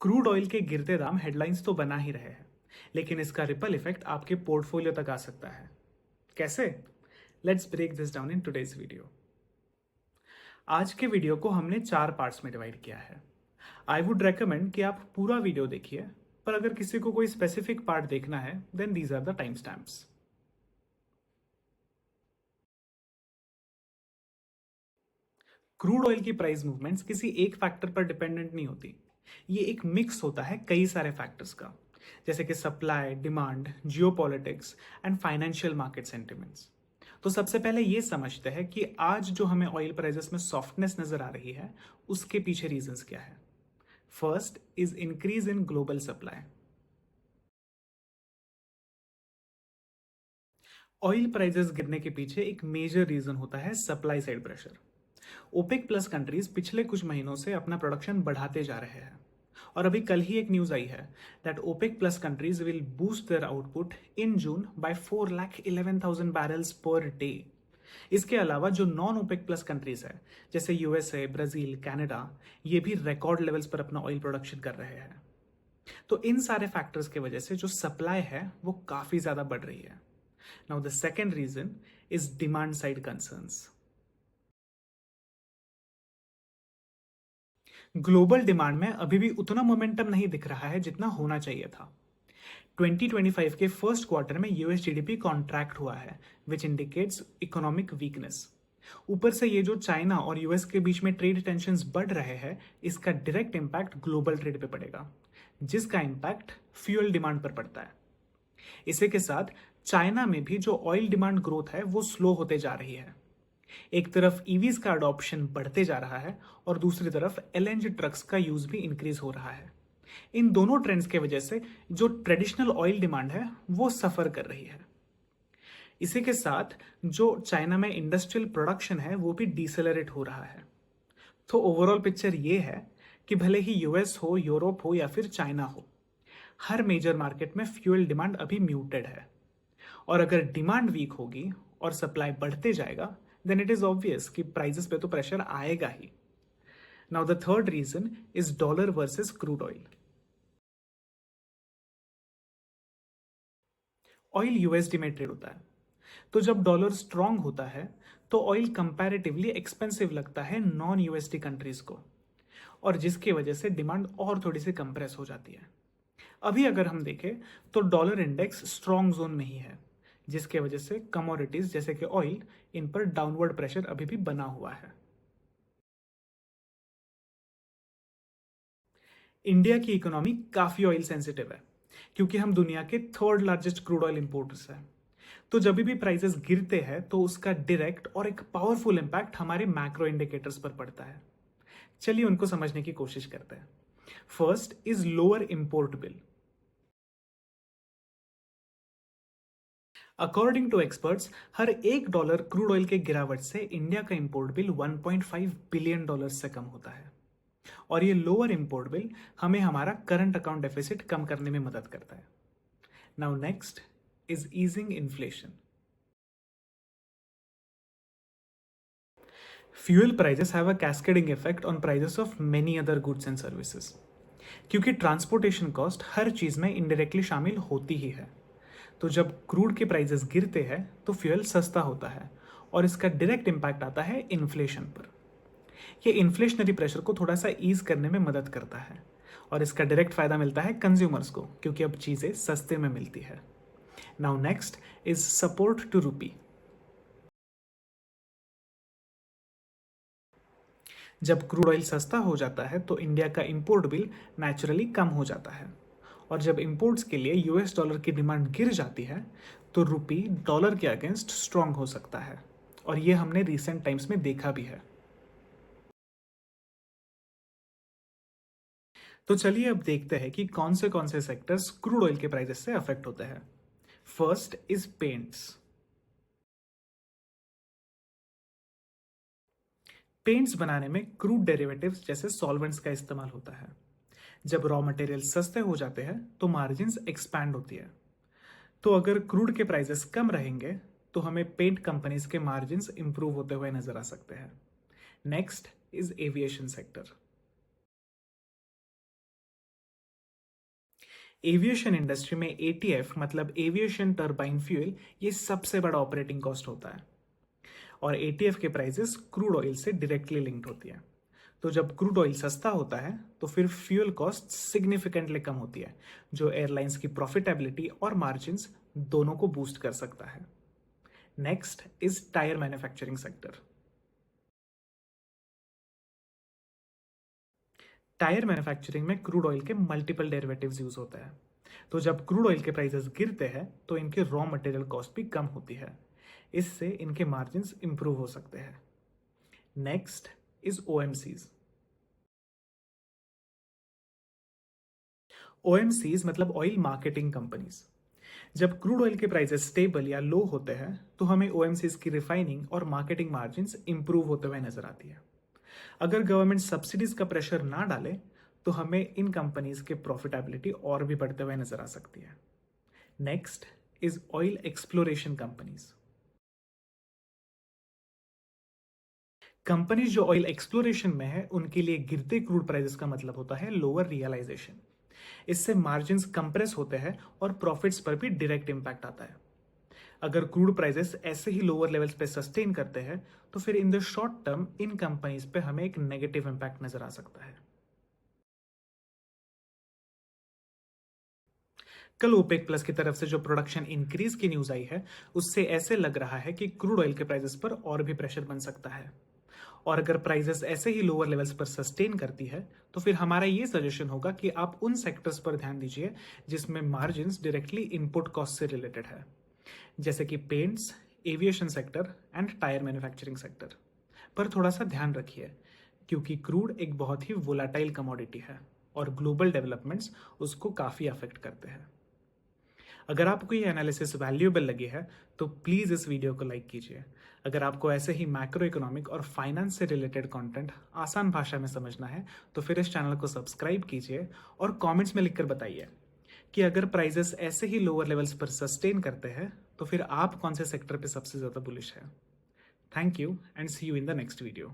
Crude oil के गिरते दाम हेडलाइंस तो बना ही रहे हैं, लेकिन इसका रिपल इफेक्ट आपके पोर्टफोलियो तक आ सकता है। कैसे? Let's break this down in today's video. आज के वीडियो को हमने 4 पार्ट्स में डिवाइड किया है। आई वुड रेकमेंड कि आप पूरा वीडियो देखिए, पर अगर किसी को कोई स्पेसिफिक पार्ट देखना है then these are the time stamps. Crude oil की प्राइस मूवमेंट्स किसी एक फैक्टर पर डिपेंडेंट नहीं होती। ये एक मिक्स होता है कई सारे फैक्टर्स का, जैसे कि supply, demand, geopolitics and financial market sentiments. तो सबसे पहले ये समझते हैं कि आज जो हमें ऑयल प्राइसेस में सॉफ्टनेस नजर आ रही है, उसके पीछे रीजंस क्या है। First is increase in global supply. Oil prices गिरने के पीछे एक मेजर रीजन होता है supply side pressure. OPEC plus countries पिछले कुछ महीनों से अपना प्रोडक्शन बढ़ाते जा रहे हैं, और अभी कल ही एक न्यूज आई है that OPEC plus countries will boost their output in June by 4,11,000 barrels per day. इसके अलावा जो नॉन ओपेक प्लस कंट्रीज है, जैसे यूएसए, ब्राजील, कनाडा, ये भी रिकॉर्ड लेवल्स पर अपना ऑयल प्रोडक्शन कर रहे हैं। तो इन सारे फैक्टर्स की वजह से जो सप्लाई है वो काफी ज्यादा बढ़ रही है। Now the second reason is demand side concerns. Global demand में अभी भी उतना मोमेंटम नहीं दिख रहा है जितना होना चाहिए था। 2025 के फर्स्ट क्वार्टर में यूएस जीडीपी कॉन्ट्रैक्ट हुआ है, विच इंडिकेट्स इकोनॉमिक वीकनेस। ऊपर से ये जो चाइना और यूएस के बीच में ट्रेड टेंशंस बढ़ रहे हैं, इसका डायरेक्ट इंपैक्ट ग्लोबल ट्रेड पे पड़ेगा, जिसका इंपैक्ट फ्यूल डिमांड पर पड़ता है। इसी के साथ चाइना में भी जो ऑयल डिमांड ग्रोथ है वो स्लो होते जा रही है। एक तरफ ईवीज का अडॉप्शन बढ़ते जा रहा है और दूसरी तरफ एलएनजी ट्रक्स का यूज भी इंक्रीज हो रहा है। इन दोनों ट्रेंड्स के वजह से जो ट्रेडिशनल ऑयल डिमांड है वो सफर कर रही है। इसी के साथ जो चाइना में इंडस्ट्रियल प्रोडक्शन है वो भी डिसेलरेट हो रहा है। तो ओवरऑल पिक्चर ये है कि भले ही यूएस हो, यूरोप हो या फिर चाइना हो, हर मेजर मार्केट में फ्यूल डिमांड अभी म्यूटेड है। और अगर डिमांड वीक होगी और सप्लाई बढ़ते जाएगा, देन इट इज ऑब्वियस कि प्राइसेस पे तो प्रेशर आएगा ही। Now the third reason is dollar versus crude oil. Oil USD में ट्रेड होता है, तो जब डॉलर स्ट्रांग होता है तो ऑयल कंपैरेटिवली एक्सपेंसिव लगता है नॉन यूएसडी कंट्रीज को, और जिसकी वजह से डिमांड और थोड़ी सी कंप्रेस हो जाती है। अभी अगर हम देखें तो डॉलर इंडेक्स स्ट्रांग जोन में ही है, जिसके वजह से कमोडिटीज जैसे कि ऑयल, इन पर डाउनवर्ड प्रेशर अभी भी बना हुआ है। इंडिया की इकोनॉमी काफी ऑयल सेंसिटिव है, क्योंकि हम दुनिया के third largest crude oil importers हैं। तो जब भी प्राइसेस गिरते हैं तो उसका डायरेक्ट और एक पावरफुल इंपैक्ट हमारे मैक्रो इंडिकेटर्स पर पड़ता है। चलिए उनको समझने की कोशिश करते हैं। First is lower import bill. According to experts, हर $1 क्रूड ऑयल के गिरावट से इंडिया का इंपोर्ट बिल $1.5 बिलियन से कम होता है। और ये लोअर इंपोर्ट बिल हमें हमारा करंट अकाउंट डेफिसिट कम करने में मदद करता है। Now next is easing inflation. Fuel prices have a cascading effect on prices of many other goods and services, क्योंकि ट्रांसपोर्टेशन कॉस्ट हर चीज में इनडायरेक्टली शामिल होती ही है। तो जब क्रूड के प्राइसेस गिरते हैं तो फ्यूल सस्ता होता है, और इसका डायरेक्ट इंपैक्ट आता है इन्फ्लेशन पर। ये इन्फ्लेशनरी प्रेशर को थोड़ा सा ईज करने में मदद करता है, और इसका डायरेक्ट फायदा मिलता है कंज्यूमर्स को, क्योंकि अब चीजें सस्ते में मिलती है। Now next is support to rupee. जब क्रूड ऑयल सस्ता हो जाता है तो इंडिया का इंपोर्ट बिल नेचुरली कम हो जाता है, और जब इंपोर्ट्स के लिए यूएस डॉलर की डिमांड गिर जाती है तो रुपी डॉलर के अगेंस्ट स्ट्रांग हो सकता है, और ये हमने रिसेंट टाइम्स में देखा भी है। तो चलिए अब देखते हैं कि कौन से सेक्टर्स क्रूड ऑयल के प्राइसेस से अफेक्ट होते हैं। First is paints. पेंट्स बनाने में क्रूड डेरिवेटिव्स जैसे सॉल्वेंट्स का इस्तेमाल होता है। जब रॉ मटेरियल सस्ते हो जाते हैं तो मार्जिन्स एक्सपैंड होती है। तो अगर क्रूड के प्राइसेस कम रहेंगे तो हमें पेंट कंपनीज के मार्जिन्स इंप्रूव होते हुए नजर आ सकते हैं। Next is aviation sector. Aviation industry में एटीएफ मतलब एविएशन टर्बाइन फ्यूल ये सबसे बड़ा ऑपरेटिंग कॉस्ट होता है और एटीएफ के प्राइसेस क्रूड ऑयल से डायरेक्टली लिंक्ड होती है। तो जब क्रूड ऑयल सस्ता होता है तो फिर फ्यूल कॉस्ट सिग्निफिकेंटली कम होती है, जो एयरलाइंस की प्रॉफिटेबिलिटी और मार्जिन्स दोनों को बूस्ट कर सकता है। Next is tyre manufacturing sector. Tyre manufacturing में क्रूड ऑयल के मल्टीपल डेरिवेटिव्स यूज होते हैं। तो जब क्रूड ऑयल के प्राइसेस गिरते हैं तो इनके रॉ मटेरियल कॉस्ट भी कम होती है, इससे इनके मार्जिन्स इंप्रूव हो सकते हैं। Next is OMCs. ओएमसीज मतलब ऑयल मार्केटिंग कंपनीज। जब क्रूड ऑयल के प्राइसेस स्टेबल या लो होते हैं तो हमें ओएमसीज की रिफाइनिंग और मार्केटिंग मार्जिन्स इंप्रूव होते हुए नजर आती है। अगर गवर्नमेंट सब्सिडीज का प्रेशर ना डाले तो हमें इन कंपनीज के प्रॉफिटेबिलिटी और भी बढ़ते हुए नजर आ सकती है। Next is oil exploration companies. Companies जो ऑयल एक्सप्लोरेशन में है उनके लिए गिरते क्रूड प्राइसेस का मतलब होता है लोअर रियलाइजेशन। इससे मार्जिन्स कंप्रेस होते हैं और प्रॉफिट्स पर भी डायरेक्ट इंपैक्ट आता है। अगर क्रूड प्राइसेस ऐसे ही लोअर लेवल्स पे सस्टेन करते हैं तो फिर in the short term in companies पे हमें एक नेगेटिव इंपैक्ट नजर आ सकता है। कल ओपेक प्लस की तरफ से जो प्रोडक्शन इंक्रीज की न्यूज आई है उससे ऐसे लग रहा है कि क्रूड ऑयल के प्राइसेस पर और भी प्रेशर बन सकता है। और अगर प्राइसेस ऐसे ही लोअर लेवल्स पर सस्टेन करती है तो फिर हमारा ये सजेशन होगा कि आप उन सेक्टर्स पर ध्यान दीजिए जिसमें मार्जिन्स डायरेक्टली इनपुट कॉस्ट से रिलेटेड है, जैसे कि paints, aviation sector and tyre manufacturing sector. पर थोड़ा सा ध्यान रखिए क्योंकि क्रूड एक बहुत ही वोलाटाइल कमोडिटी है और ग्लोबल डेवलपमेंट्स उसको काफ़ी अफेक्ट करते हैं। अगर आपको ये एनालिसिस वैल्यूएबल लगी है तो प्लीज़ इस वीडियो को लाइक कीजिए। अगर आपको ऐसे ही मैक्रो इकोनॉमिक और फाइनेंस से रिलेटेड कंटेंट आसान भाषा में समझना है तो फिर इस चैनल को सब्सक्राइब कीजिए और कमेंट्स में लिखकर बताइए कि अगर प्राइजेस ऐसे ही लोअर लेवल्स पर सस्टेन करते हैं तो फिर आप कौन से सेक्टर पे सबसे ज़्यादा बुलिश है। Thank you and see you in the next video.